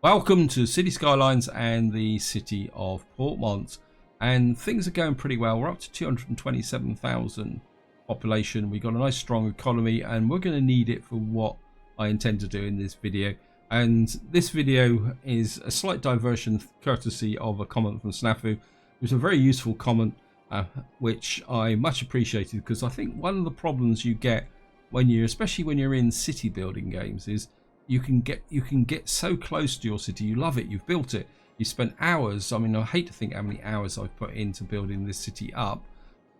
Welcome to City Skylines and the city of Portmont, and things are going pretty well. We're up to 227,000 population. We've got a nice strong economy, and we're going to need it for what I intend to do in this video. And this video is a slight diversion courtesy of a comment from Snafu. It was a very useful comment which I much appreciated, because I think one of the problems you get when you're, especially when you're in city building games, is you can get so close to your city. You love it, you've built it, you spent hours. I mean, I hate to think how many hours I've put into building this city up,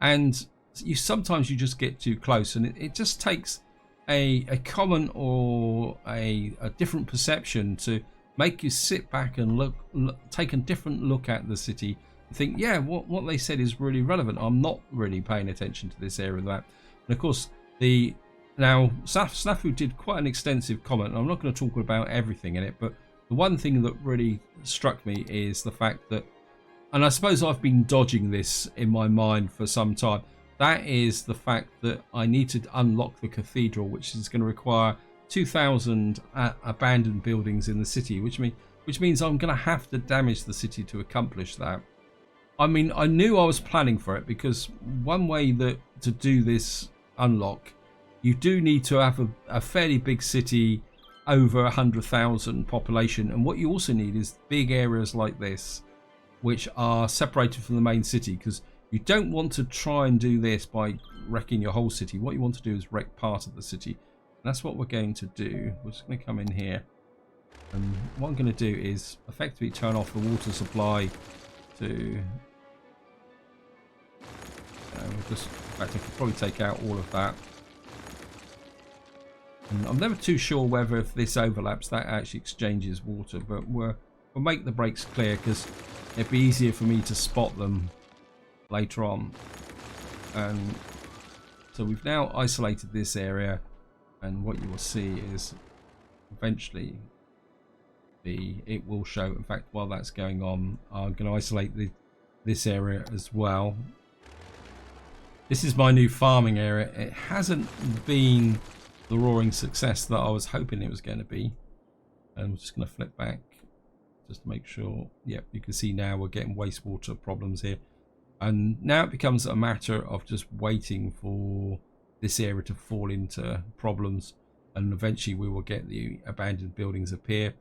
and sometimes you just get too close, and it just takes a comment or a different perception to make you sit back and take a different look at the city and think, yeah, what they said is really relevant. I'm not really paying attention to this area of that. And of course, now, Snafu did quite an extensive comment. I'm not going to talk about everything in it, but the one thing that really struck me is the fact that, and I suppose I've been dodging this in my mind for some time, that is the fact that I need to unlock the cathedral, which is going to require 2,000 abandoned buildings in the city, which means I'm going to have to damage the city to accomplish that. I mean, I knew I was planning for it, because one way to do this unlock, you do need to have a fairly big city, over 100,000 population, and what you also need is big areas like this, which are separated from the main city, because you don't want to try and do this by wrecking your whole city. What you want to do is wreck part of the city, and that's what we're going to do. We're just going to come in here, and what I'm going to do is effectively turn off the water supply to in fact, I could probably take out all of that. I'm never too sure whether if this overlaps that actually exchanges water, but we'll make the breaks clear, because it'd be easier for me to spot them later on. And so we've now isolated this area, and what you will see is eventually it will show. In fact, while that's going on, I'm going to isolate this area as well. This is my new farming area. It hasn't been the roaring success that I was hoping it was going to be, and I'm just going to flip back just to make sure. Yep, you can see now we're getting wastewater problems here, and now it becomes a matter of just waiting for this area to fall into problems, and eventually we will get the abandoned buildings appear.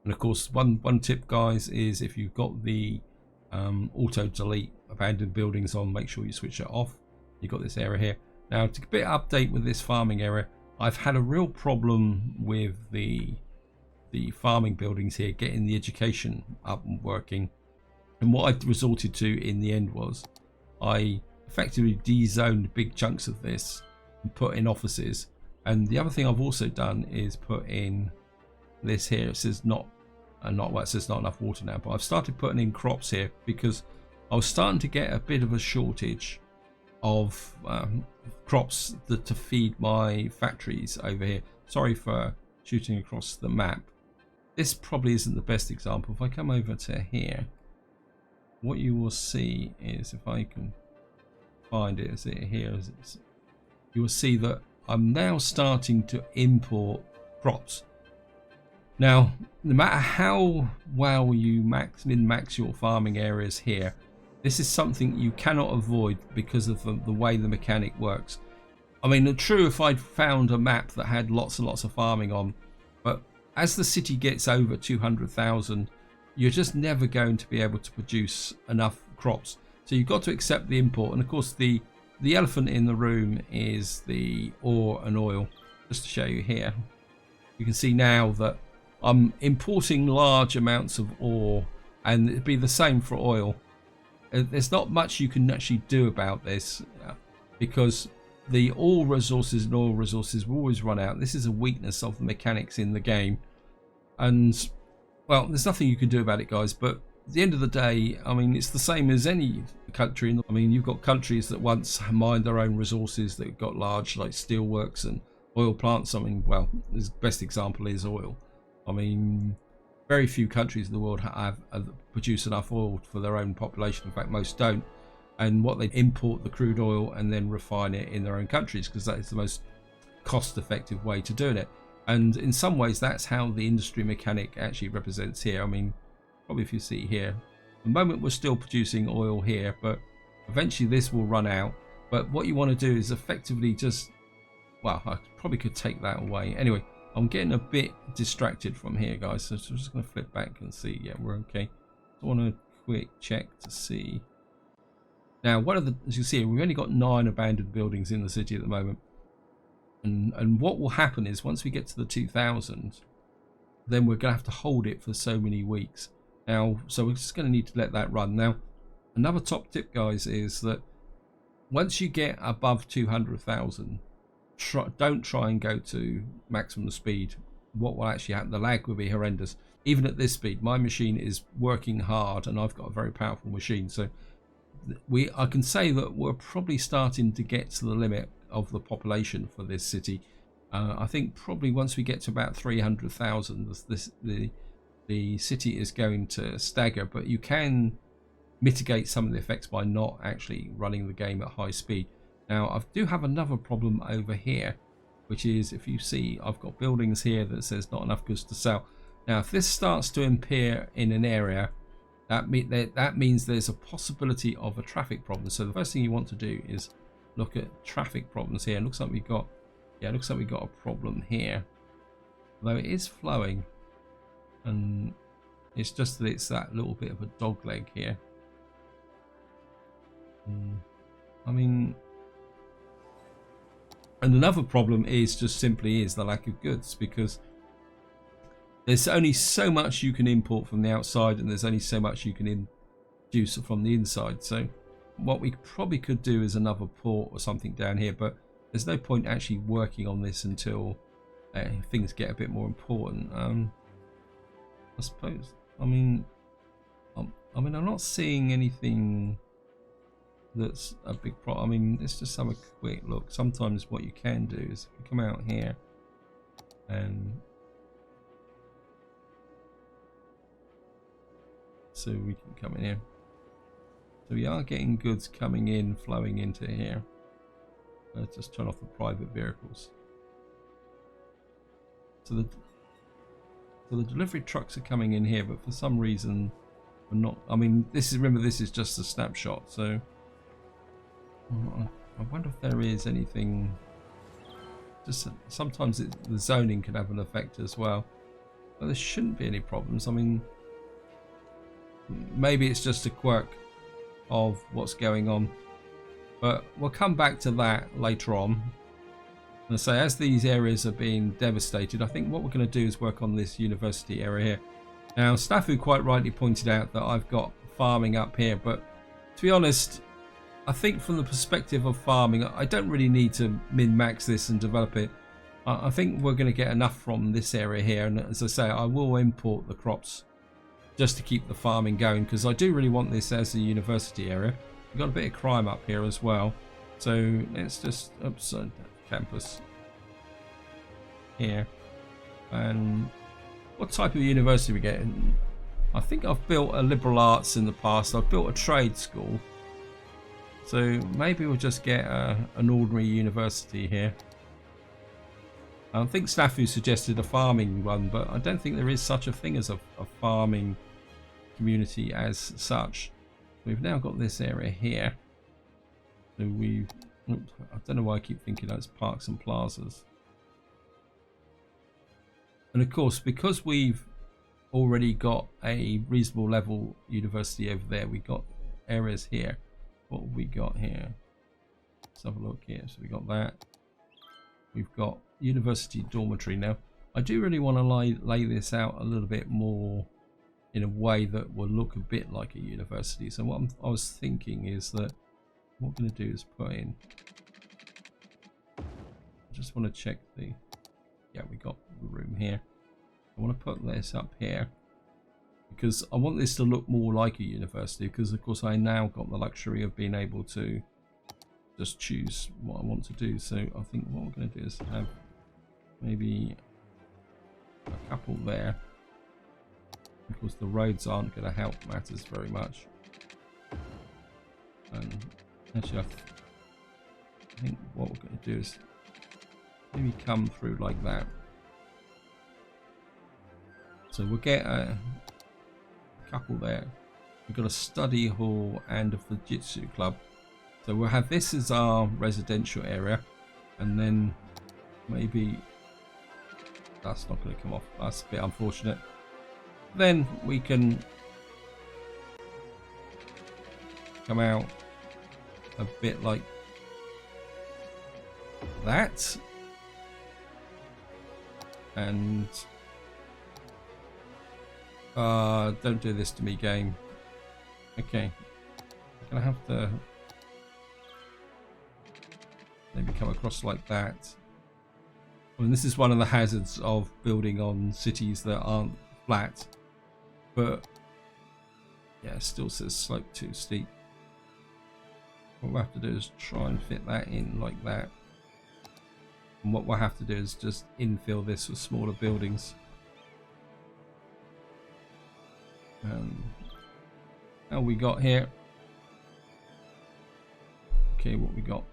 And of course, one tip, guys, is if you've got the auto delete abandoned buildings on, make sure you switch it off. You've got this area here. Now, to get an update with this farming area, I've had a real problem with the farming buildings here, getting the education up and working. And what I resorted to in the end was I effectively de-zoned big chunks of this and put in offices. And the other thing I've also done is put in this here. It says well, it says not enough water now, but I've started putting in crops here, because I was starting to get a bit of a shortage of crops to feed my factories over here. Sorry for shooting across the map. This probably isn't the best example. If I come over to here, what you will see is, if I can find it, is it here? You will see that I'm now starting to import crops. Now, no matter how well you min-max your farming areas here, this is something you cannot avoid because of the way the mechanic works. I mean, true if I'd found a map that had lots and lots of farming on, but as the city gets over 200,000, you're just never going to be able to produce enough crops. So you've got to accept the import. And of course, the elephant in the room is the ore and oil. Just to show you here, you can see now that I'm importing large amounts of ore, and it'd be the same for oil. There's not much you can actually do about this, because the oil resources will always run out. This is a weakness of the mechanics in the game, and well, there's nothing you can do about it, guys. But at the end of the day, I mean, it's the same as any country. I mean, you've got countries that once mined their own resources, that got large, like steelworks and oil plants. I mean, well, the best example is oil. I mean, very few countries in the world have produce enough oil for their own population. In fact, most don't. And what they import the crude oil and then refine it in their own countries, because that is the most cost-effective way to doing it. And in some ways, that's how the industry mechanic actually represents here. I mean, probably if you see here, at the moment we're still producing oil here, but eventually this will run out. But what you want to do is effectively just, well, I probably could take that away. Anyway, I'm getting a bit distracted from here, guys. So I'm just going to flip back and see. Yeah, we're okay. I want to quick check to see. Now, as you see, we've only got 9 abandoned buildings in the city at the moment. And what will happen is once we get to the 2000, then we're going to have to hold it for so many weeks. Now, so we're just going to need to let that run. Now, another top tip, guys, is that once you get above 200,000, don't try and go to maximum speed. What will actually happen, the lag will be horrendous. Even at this speed, my machine is working hard and I've got a very powerful machine. So I can say that we're probably starting to get to the limit of the population for this city. I think probably once we get to about 300,000, the city is going to stagger, but you can mitigate some of the effects by not actually running the game at high speed. Now, I do have another problem over here, which is, if you see, I've got buildings here that says not enough goods to sell. Now, if this starts to appear in an area, that means there's a possibility of a traffic problem. So the first thing you want to do is look at traffic problems here. It looks like we've got, yeah, it looks like we've got a problem here. Although it is flowing, and it's just that it's that little bit of a dog leg here. I mean, and another problem is just simply is the lack of goods, because there's only so much you can import from the outside and there's only so much you can induce from the inside. So what we probably could do is another port or something down here, but there's no point actually working on this until things get a bit more important. I suppose. I mean, I'm not seeing anything that's a big problem. I mean, let's just have a quick look. Sometimes what you can do is if you come out here and so we can come in here. So we are getting goods coming in, flowing into here. Let's just turn off the private vehicles. So the delivery trucks are coming in here, but for some reason we're not. I mean, remember this is just a snapshot, so I wonder if there is anything. Just sometimes the zoning can have an effect as well, but there shouldn't be any problems. I mean, maybe it's just a quirk of what's going on, but we'll come back to that later on. And say, as these areas are being devastated, I think what we're going to do is work on this university area here. Now, Staffu quite rightly pointed out that I've got farming up here, but to be honest, I think from the perspective of farming, I don't really need to min-max this and develop it. I think we're going to get enough from this area here, and as I say, I will import the crops just to keep the farming going, because I do really want this as a university area. We've got a bit of crime up here as well, so let's just upside campus here. And what type of university we get? I think I've built a liberal arts in the past. I've built a trade school, so maybe we'll just get an ordinary university here. I think Staffu suggested a farming one, but I don't think there is such a thing as a farming community as such. We've now got this area here, so I don't know why I keep thinking that's parks and plazas. And of course, because we've already got a reasonable level university over there, we got areas here. What have we got here? Let's have a look here. So we got that. We've got university dormitory. Now, I do really want to lay this out a little bit more in a way that will look a bit like a university. So what I was thinking is that what I'm going to do is put in, I just want to check yeah, we got the room here. I want to put this up here because I want this to look more like a university, because of course I now got the luxury of being able to just choose what I want to do. So I think what we're going to do is have maybe a couple there. Of course the roads aren't going to help matters very much. And actually I think what we're going to do is maybe come through like that. So we'll get a couple there. We've got a study hall and a Fujitsu club. So we'll have this as our residential area, and then maybe that's not going to come off. That's a bit unfortunate. Then we can come out a bit like that, and don't do this to me, game. Okay, I'm gonna have to maybe come across like that. I mean, this is one of the hazards of building on cities that aren't flat, but yeah, it still says slope too steep. What we'll have to do is try and fit that in like that, and what we'll have to do is just infill this with smaller buildings. How we got here? Okay, what we got?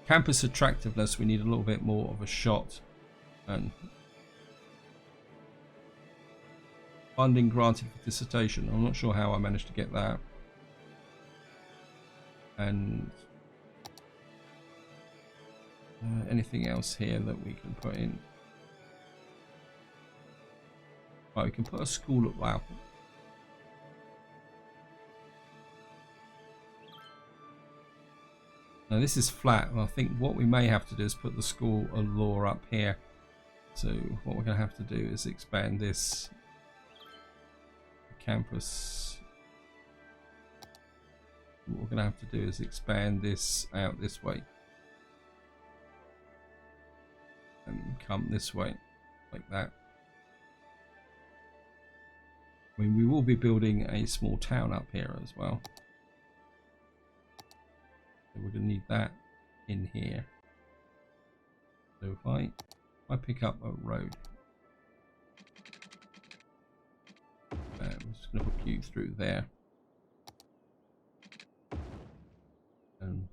Campus attractiveness, we need a little bit more of a shot, and funding granted for dissertation. I'm not sure how I managed to get that. And anything else here that we can put in? Right, we can put a school at wow. Now this is flat, and I think what we may have to do is put the school of law up here. So what we're going to have to do is expand this campus. What we're going to have to do is expand this out this way and come this way like that. I mean, we will be building a small town up here as well. So we're going to need that in here. So if I pick up a road, I'm just going to hook you through there, and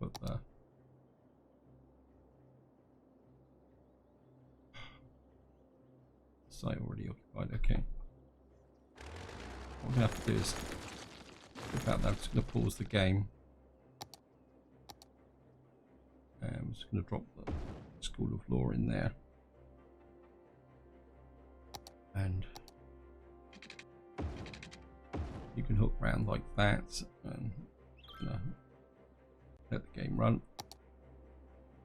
put the site already occupied. Okay, what we're going to have to do is about that. I'm just going to pause the game. I'm just going to drop the School of Law in there, and you can hook round like that, and let the game run,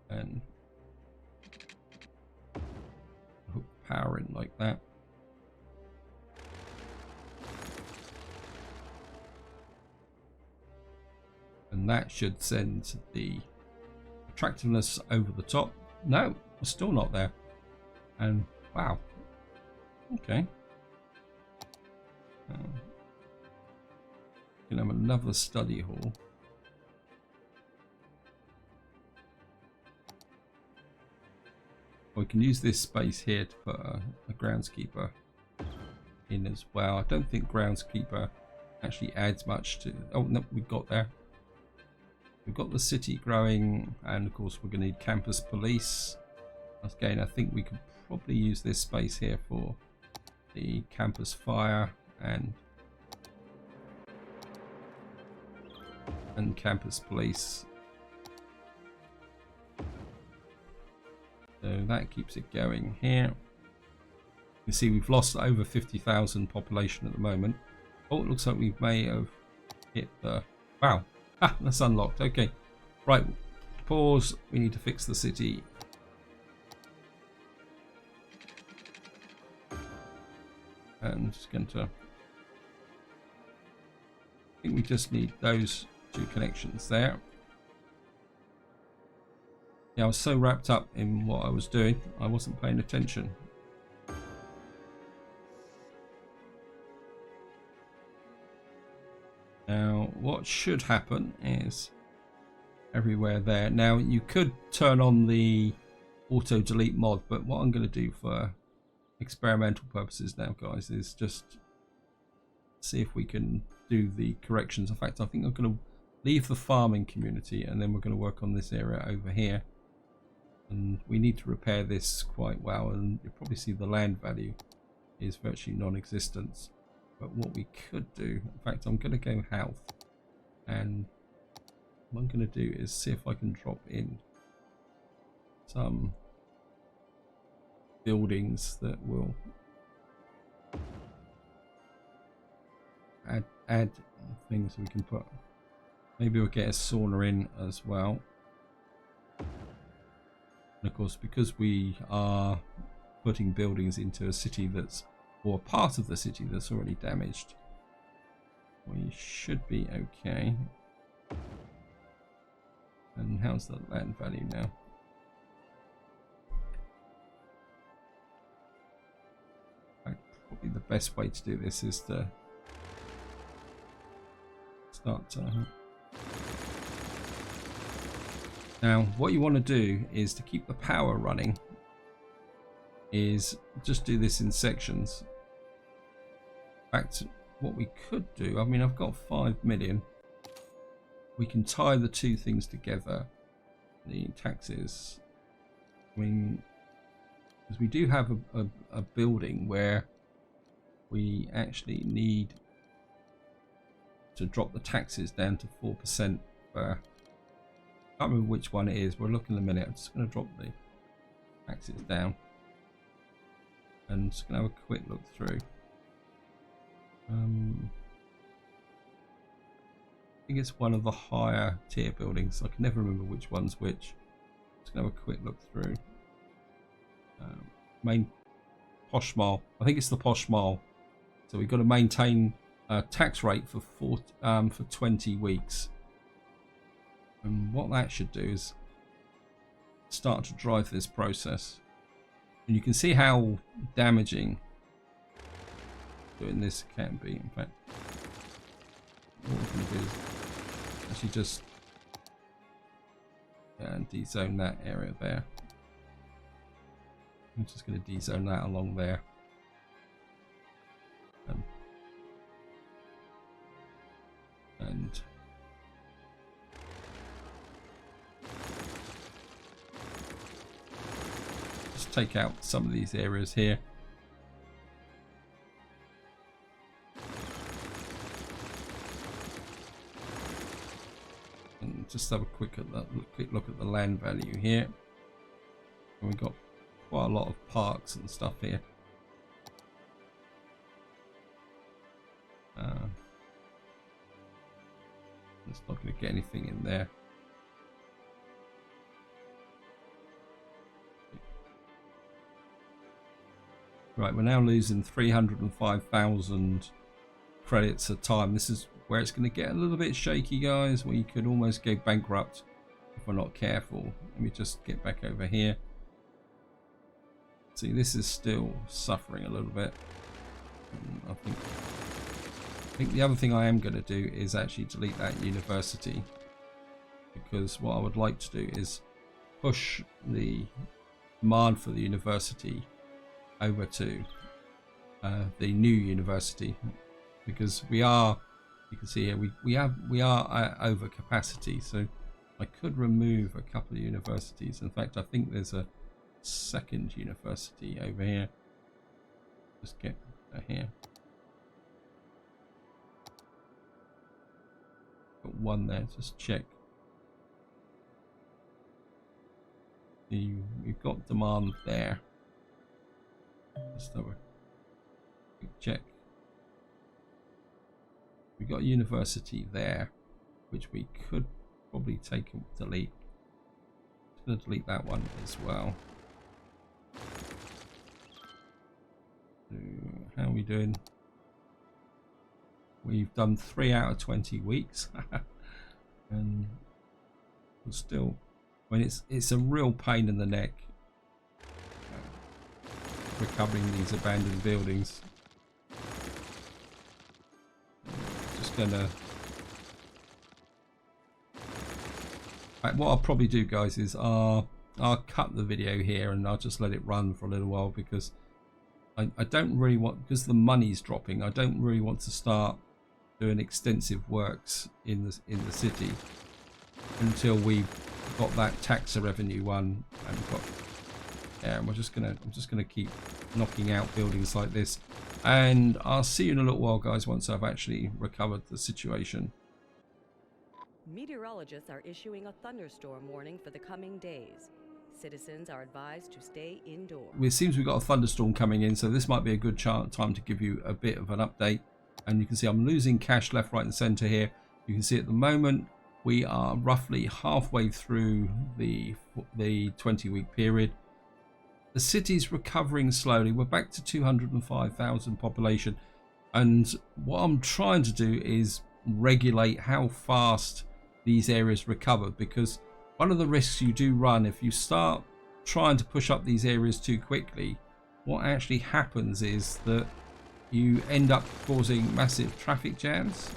and hook power in like that. And that should send the attractiveness over the top. No, it's still not there. And wow. Okay. You can have another study hall. We can use this space here to put a groundskeeper in as well. I don't think groundskeeper actually adds much to. Oh no, we've got there. We've got the city growing, and of course we're going to need campus police. Again, I think we could probably use this space here for the campus fire and campus police. So that keeps it going here. You see we've lost over 50,000 population at the moment. Oh, it looks like we may have hit the... Wow. Ah, that's unlocked. Okay. Right. Pause. We need to fix the city. And just going to... I think we just need those two connections there. Yeah, I was so wrapped up in what I was doing, I wasn't paying attention. Now, what should happen is everywhere there. Now, you could turn on the auto delete mod, but what I'm going to do for experimental purposes now, guys, is just see if we can do the corrections. In fact, I think I'm going to leave the farming community, and then we're going to work on this area over here. and we need to repair this quite well, and you'll probably see the land value is virtually non-existent. But what we could do, in fact, I'm going to go health, and what I'm going to do is see if I can drop in some buildings that will add things we can put. Maybe we'll get a sauna in as well. And of course, because we are putting buildings into a city that's, or part of the city that's already damaged, we should be okay. And how's the land value now? Probably the best way to do this is to start now what you want to do is to keep the power running is just do this in sections. Back to what we could do, I mean, I've got 5 million. We can tie the two things together, the taxes. I mean, because we do have a building where we actually need to drop the taxes down to 4% for, I can't remember which one it is. We'll look in a minute. I'm just going to drop the taxes down and just going to have a quick look through. I think it's one of the higher tier buildings. I can never remember which one's which. Just going to have a quick look through. Main Posh Mall. I think it's the Posh Mall. So we've got to maintain a tax rate for 20 weeks. And what that should do is start to drive this process. And you can see how damaging doing this can be. In fact, what we're going to do is actually just de-zone that area there. I'm just going to de-zone that along there. And just take out some of these areas here. And just have a quick look at the land value here. And we've got quite a lot of parks and stuff here. It's not going to get anything in there. Right, we're now losing 305,000 credits a time. This is where it's going to get a little bit shaky, guys. We could almost go bankrupt if we're not careful. Let me just get back over here. See, this is still suffering a little bit. I think the other thing I am going to do is actually delete that university, because what I would like to do is push the demand for the university over to the new university, because we are, you can see here, we are over capacity. So I could remove a couple of universities. In fact, I think there's a second university over here. Just get here. Got one there. Just check. We've got demand there. Just have a quick check. We've got a university there, which we could probably take and delete. Just going to delete that one as well. So how are we doing? We've done 3 out of 20 weeks, and we're still. I mean, it's a real pain in the neck recovering these abandoned buildings. Just gonna. What I'll probably do, guys, is I'll cut the video here and I'll just let it run for a little while, because I don't really want, because the money's dropping, I don't really want to start doing extensive works in the city until we got that taxa revenue one, and we've got, yeah, and I'm just gonna keep knocking out buildings like this, and I'll see you in a little while, guys, once I've actually recovered the situation. Meteorologists are issuing a thunderstorm warning for the coming days. Citizens are advised to stay indoors. It seems we've got a thunderstorm coming in, so this might be a good time to give you a bit of an update. And you can see I'm losing cash left, right and center here. You can see at the moment we are roughly halfway through the 20-week period. The city's recovering slowly. We're back to 205,000 population, and what I'm trying to do is regulate how fast these areas recover, because one of the risks you do run if you start trying to push up these areas too quickly, what actually happens is that you end up causing massive traffic jams.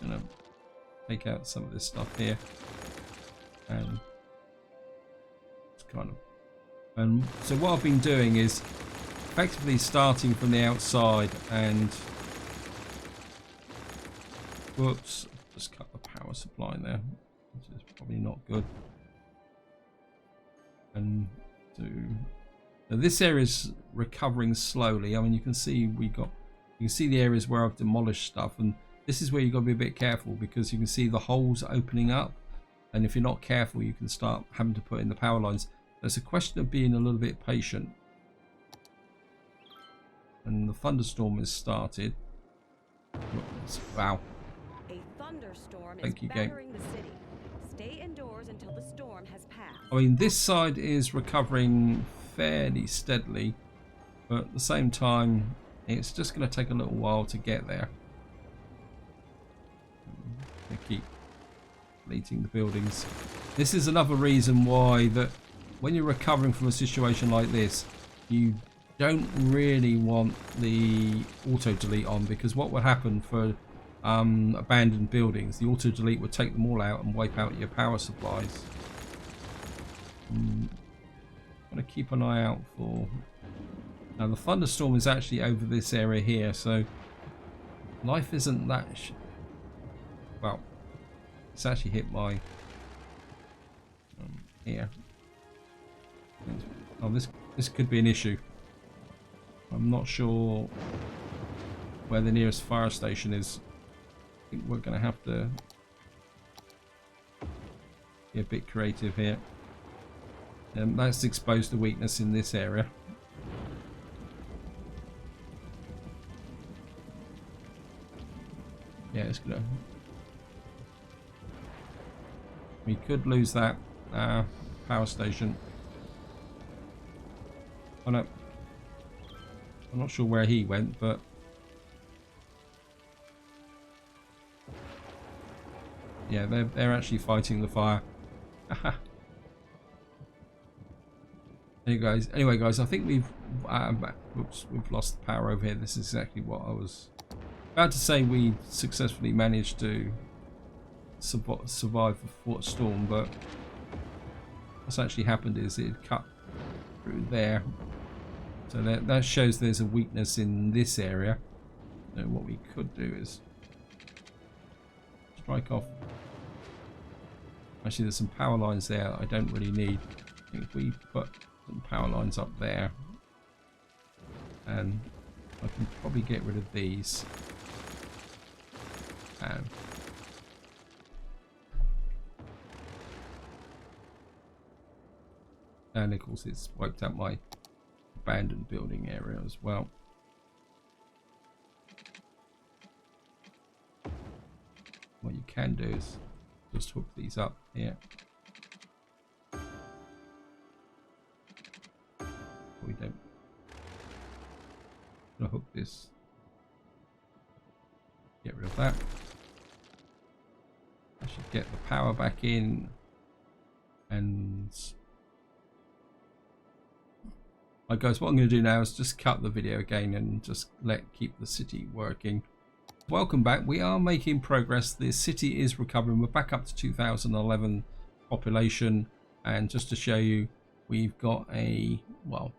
I'm gonna take out some of this stuff here, and it's kind of, and so what I've been doing is effectively starting from the outside, and whoops, just cut the power supply there, which is probably not good. And so this area is recovering slowly. I mean, you can see the areas where I've demolished stuff, and this is where you've got to be a bit careful, because you can see the holes opening up, and if you're not careful you can start having to put in the power lines. It's a question of being a little bit patient. And the thunderstorm has started. Wow. A thunderstorm Thank is you, game. battering the city. Stay indoors until the storm has passed. I mean, this side is recovering fairly steadily, but at the same time it's just going to take a little while to get there. They keep deleting the buildings. This is another reason why that when you're recovering from a situation like this, you don't really want the auto delete on, because what would happen for abandoned buildings, the auto delete would take them all out and wipe out your power supplies. I'm going to keep an eye out for, now the thunderstorm is actually over this area here, so life isn't that well, it's actually hit my here. Oh, this could be an issue. I'm not sure where the nearest fire station is. I think we're going to have to be a bit creative here. That's exposed the weakness in this area. Yeah, it's gonna. We could lose that power station. Oh no, I'm not sure where he went, but yeah, they're actually fighting the fire. Anyway, guys, I think we've lost the power over here. This is exactly what I was about to say. We successfully managed to survive the Fort Storm, but what's actually happened is it cut through there. So that shows there's a weakness in this area. So what we could do is strike off. Actually, there's some power lines there that I don't really need. I think if we put some power lines up there, and I can probably get rid of these. And of course it's wiped out my abandoned building area as well. What you can do is just hook these up here. We don't. I'm gonna hook this. Get rid of that. I should get the power back in, and right, guys, what I'm going to do now is just cut the video again and just keep the city working. Welcome back. We are making progress. The city is recovering. We're back up to 2011 population, and just to show you, we've got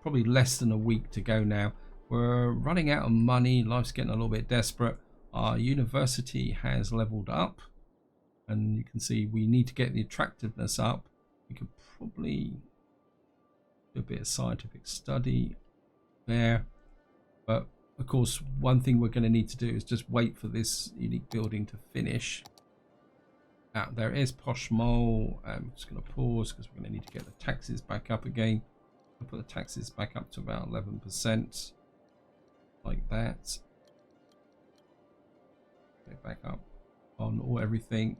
probably less than a week to go now. We're running out of money. Life's getting a little bit desperate. Our university has leveled up. And you can see we need to get the attractiveness up. We could probably do a bit of scientific study there, but of course one thing we're going to need to do is just wait for this unique building to finish. Out there is Posh Mole. I'm just going to pause because we're going to need to get the taxes back up again. I'll put the taxes back up to about 11%, like that. Get back up on everything.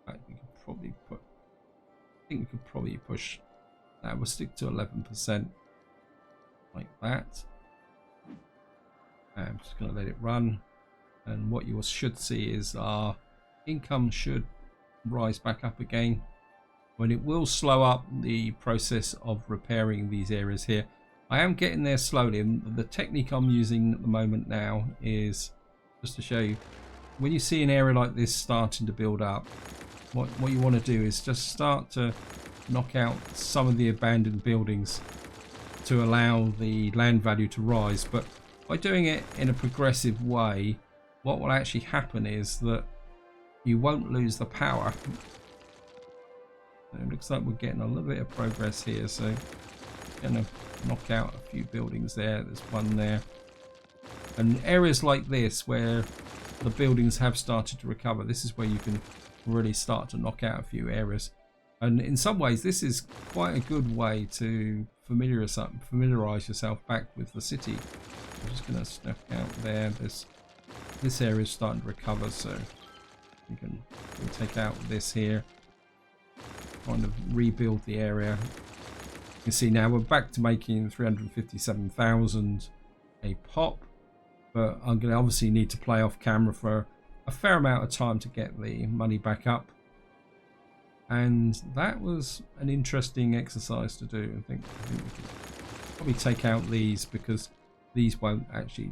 We could probably put, I think we could probably push that. We'll stick to 11%, like that. I'm just going to let it run, and what you should see is our income should rise back up again, when it will slow up the process of repairing these areas here. I am getting there slowly, and the technique I'm using at the moment now is just to show you, when you see an area like this starting to build up, what you want to do is just start to knock out some of the abandoned buildings to allow the land value to rise. But by doing it in a progressive way, what will actually happen is that you won't lose the power. So it looks like we're getting a little bit of progress here, so going to knock out a few buildings there. There's one there, and areas like this where the buildings have started to recover, this is where you can really start to knock out a few areas. And in some ways this is quite a good way to familiarize yourself back with the city. I'm just going to snap out there. This area is starting to recover, so you can take out this here, kind of rebuild the area. You can see now we're back to making 357,000 a pop, but I'm going to obviously need to play off camera for a fair amount of time to get the money back up. And that was an interesting exercise to do. I think we can probably take out these because these won't actually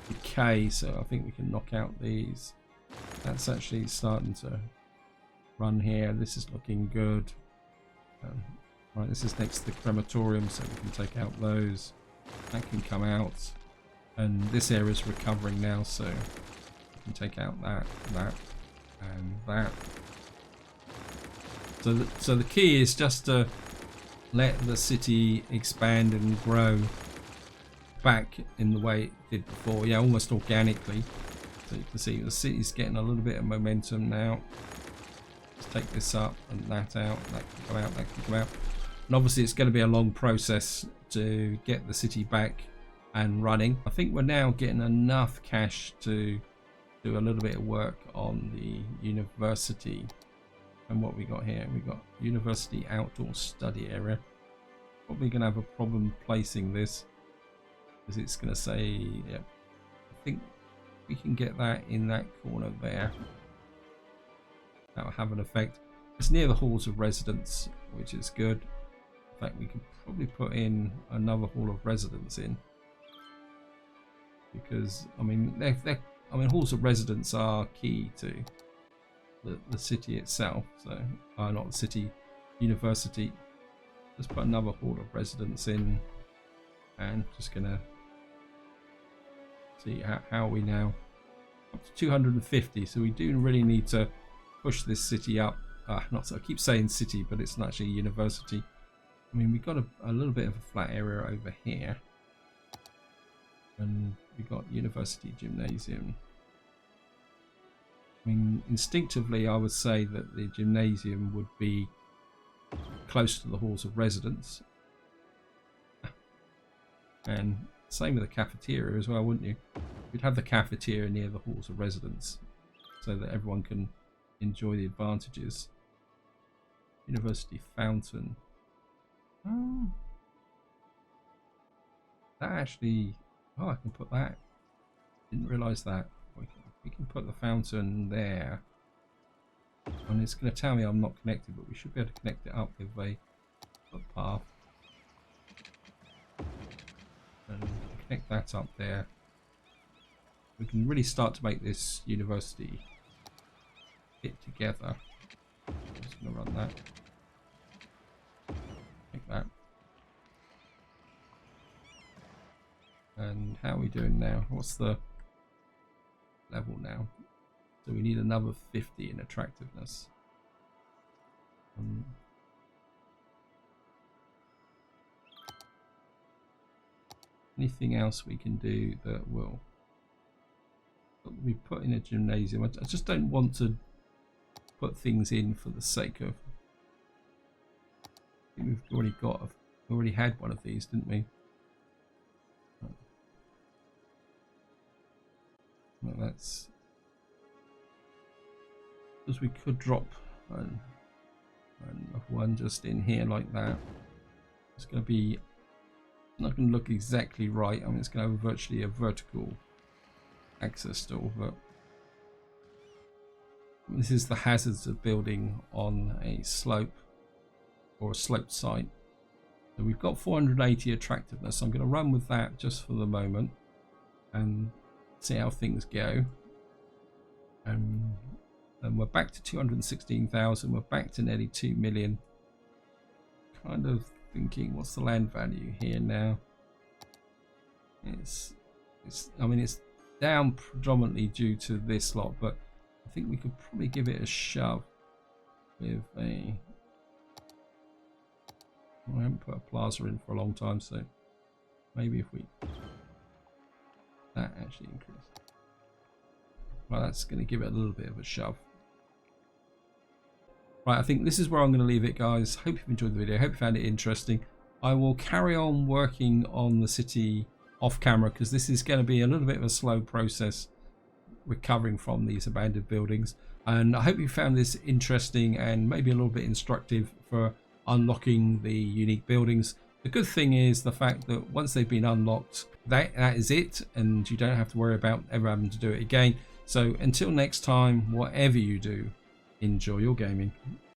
decay, so I think we can knock out these. That's actually starting to run here. This is looking good. Right, this is next to the crematorium, so we can take out those. That can come out, and this area is recovering now, so we can take out that, and that. So the key is just to let the city expand and grow back in the way it did before. Yeah, almost organically. So you can see the city's getting a little bit of momentum now. Let's take this up and that out. That can come out, that can come out. And obviously it's going to be a long process to get the city back and running. I think we're now getting enough cash to do a little bit of work on the university. And what we got here, we got university outdoor study area. Probably going to have a problem placing this because it's going to say, yeah, I think we can get that in that corner there. That'll have an effect. It's near the halls of residence, which is good. In fact, we could probably put in another hall of residence in, because I mean, halls of residence are key to the city itself. So, not the city, university. Let's put another hall of residence in, and just gonna see how we now up to 250. So we do really need to push this city up. Not so I keep saying city, but it's not actually university. I mean, we've got a little bit of a flat area over here, and we've got university gymnasium. I mean, instinctively, I would say that the gymnasium would be close to the halls of residence, and same with the cafeteria as well, wouldn't you? You'd have the cafeteria near the halls of residence so that everyone can enjoy the advantages. University fountain. That actually, I can put that. Didn't realise that. We can put the fountain there, and it's going to tell me I'm not connected, but we should be able to connect it up with a path, and connect that up there. We can really start to make this university fit together. I'm just going to run that. Like that. And how are we doing now? What's the level now? So we need another 50 in attractiveness. Anything else we can do that will be put in a gymnasium? I just don't want to put things in for the sake of. I think we've already had one of these, didn't we? Well, that's because we could drop one just in here like that. It's going to be not going to look exactly right. I mean, it's going to have virtually a vertical access door, but this is the hazards of building on a slope or a sloped site. So we've got 480 attractiveness. I'm going to run with that just for the moment and see how things go. And we're back to 216,000. We're back to nearly 2 million. Kind of thinking, what's the land value here now? I mean, it's down predominantly due to this lot, but I think we could probably give it a shove with a. I haven't put a plaza in for a long time, so maybe if we that actually increased. Well, that's going to give it a little bit of a shove. Right, I think this is where I'm going to leave it, guys. Hope you've enjoyed the video. Hope you found it interesting. I will carry on working on the city off camera because this is going to be a little bit of a slow process recovering from these abandoned buildings. And I hope you found this interesting and maybe a little bit instructive for unlocking the unique buildings. The good thing is the fact that once they've been unlocked, that is it, and you don't have to worry about ever having to do it again. So until next time, whatever you do, enjoy your gaming.